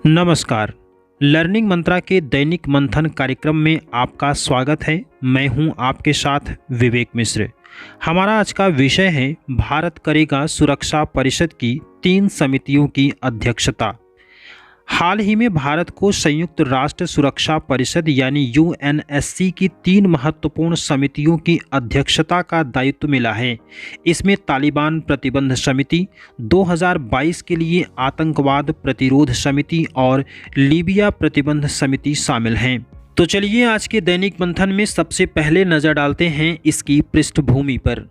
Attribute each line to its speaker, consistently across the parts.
Speaker 1: नमस्कार। लर्निंग मंत्रा के दैनिक मंथन कार्यक्रम में आपका स्वागत है। मैं हूं आपके साथ विवेक मिश्र। हमारा आज का विषय है भारत करेगा सुरक्षा परिषद की 3 समितियों की अध्यक्षता। हाल ही में भारत को संयुक्त राष्ट्र सुरक्षा परिषद यानी यूएनएससी की 3 महत्वपूर्ण समितियों की अध्यक्षता का दायित्व मिला है। इसमें तालिबान प्रतिबंध समिति, 2022 के लिए आतंकवाद प्रतिरोध समिति और लीबिया प्रतिबंध समिति शामिल हैं। तो चलिए आज के दैनिक मंथन में सबसे पहले नज़र डालते हैं इसकी पृष्ठभूमि पर।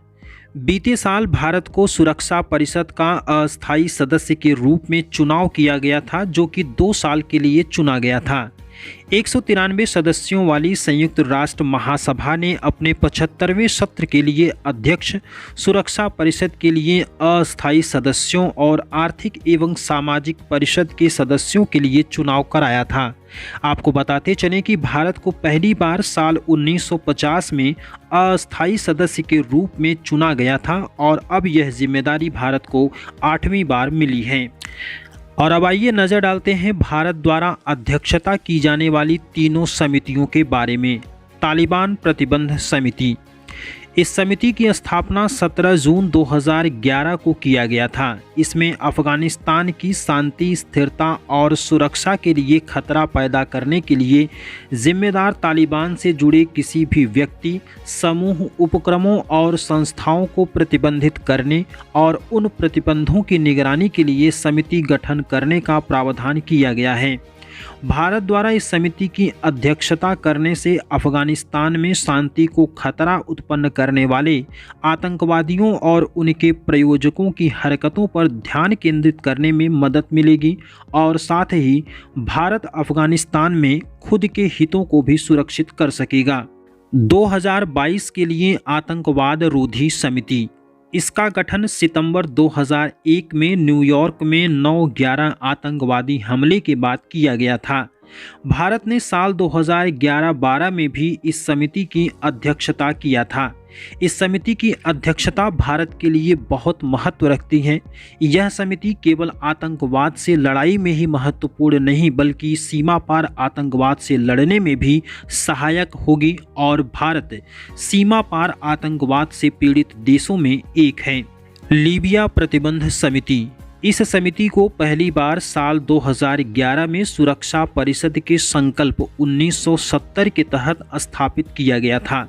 Speaker 1: बीते साल भारत को सुरक्षा परिषद का अस्थायी सदस्य के रूप में चुनाव किया गया था, जो कि 2 साल के लिए चुना गया था। 193 सदस्यों वाली संयुक्त राष्ट्र महासभा ने अपने 75वें सत्र के लिए अध्यक्ष, सुरक्षा परिषद के लिए अस्थायी सदस्यों और आर्थिक एवं सामाजिक परिषद के सदस्यों के लिए चुनाव कराया था। आपको बताते चलें कि भारत को पहली बार साल 1950 में अस्थायी सदस्य के रूप में चुना गया था और अब यह जिम्मेदारी भारत को 8वीं बार मिली है। और अब आइए नज़र डालते हैं भारत द्वारा अध्यक्षता की जाने वाली तीनों समितियों के बारे में। तालिबान प्रतिबंध समिति। इस समिति की स्थापना 17 जून 2011 को किया गया था। इसमें अफगानिस्तान की शांति, स्थिरता और सुरक्षा के लिए खतरा पैदा करने के लिए जिम्मेदार तालिबान से जुड़े किसी भी व्यक्ति, समूह, उपक्रमों और संस्थाओं को प्रतिबंधित करने और उन प्रतिबंधों की निगरानी के लिए समिति गठन करने का प्रावधान किया गया है। भारत द्वारा इस समिति की अध्यक्षता करने से अफगानिस्तान में शांति को खतरा उत्पन्न करने वाले आतंकवादियों और उनके प्रयोजकों की हरकतों पर ध्यान केंद्रित करने में मदद मिलेगी और साथ ही भारत अफगानिस्तान में खुद के हितों को भी सुरक्षित कर सकेगा। 2022 के लिए आतंकवाद रोधी समिति। इसका गठन सितंबर 2001 में न्यूयॉर्क में 9/11 आतंकवादी हमले के बाद किया गया था। भारत ने साल 2011-12 में भी इस समिति की अध्यक्षता किया था। इस समिति की अध्यक्षता भारत के लिए बहुत महत्व रखती है। यह समिति केवल आतंकवाद से लड़ाई में ही महत्वपूर्ण नहीं, बल्कि सीमा पार आतंकवाद से लड़ने में भी सहायक होगी और भारत सीमा पार आतंकवाद से पीड़ित देशों में एक है। लीबिया प्रतिबंध समिति। इस समिति को पहली बार साल 2011 में सुरक्षा परिषद के संकल्प 1970 के तहत स्थापित किया गया था।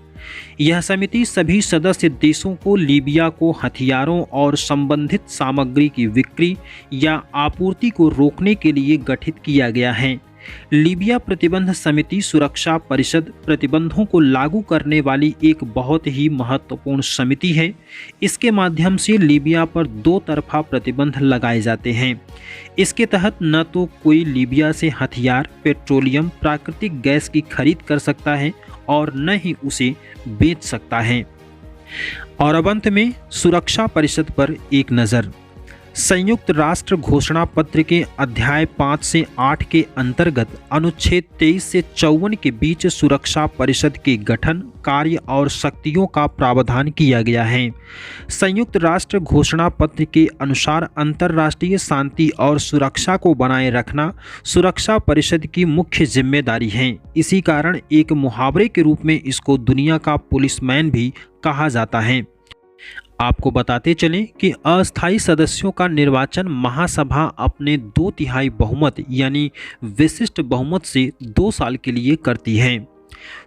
Speaker 1: यह समिति सभी सदस्य देशों को लीबिया को हथियारों और संबंधित सामग्री की बिक्री या आपूर्ति को रोकने के लिए गठित किया गया है। लीबिया प्रतिबंध समिति सुरक्षा परिषद प्रतिबंधों को लागू करने वाली एक बहुत ही महत्वपूर्ण समिति है। इसके माध्यम से लीबिया पर 2 तरफा प्रतिबंध लगाए जाते हैं। इसके तहत न तो कोई लीबिया से हथियार, पेट्रोलियम, प्राकृतिक गैस की खरीद कर सकता है और न ही उसे बेच सकता है। और अब अंत में सुरक्षा परिषद पर एक नज़र। संयुक्त राष्ट्र घोषणा पत्र के अध्याय 5 से 8 के अंतर्गत अनुच्छेद 23 से 54 के बीच सुरक्षा परिषद के गठन, कार्य और शक्तियों का प्रावधान किया गया है। संयुक्त राष्ट्र घोषणा पत्र के अनुसार अंतर्राष्ट्रीय शांति और सुरक्षा को बनाए रखना सुरक्षा परिषद की मुख्य जिम्मेदारी है। इसी कारण एक मुहावरे के रूप में इसको दुनिया का पुलिसमैन भी कहा जाता है। आपको बताते चलें कि अस्थायी सदस्यों का निर्वाचन महासभा अपने 2/3 बहुमत यानी विशिष्ट बहुमत से 2 साल के लिए करती है।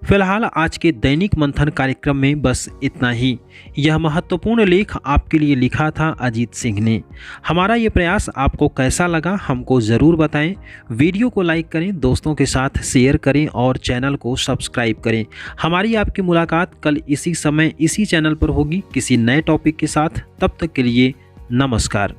Speaker 1: फिलहाल आज के दैनिक मंथन कार्यक्रम में बस इतना ही। यह महत्वपूर्ण लेख आपके लिए लिखा था अजीत सिंह ने। हमारा ये प्रयास आपको कैसा लगा हमको ज़रूर बताएं। वीडियो को लाइक करें, दोस्तों के साथ शेयर करें और चैनल को सब्सक्राइब करें। हमारी आपकी मुलाकात कल इसी समय इसी चैनल पर होगी किसी नए टॉपिक के साथ। तब तक के लिए नमस्कार।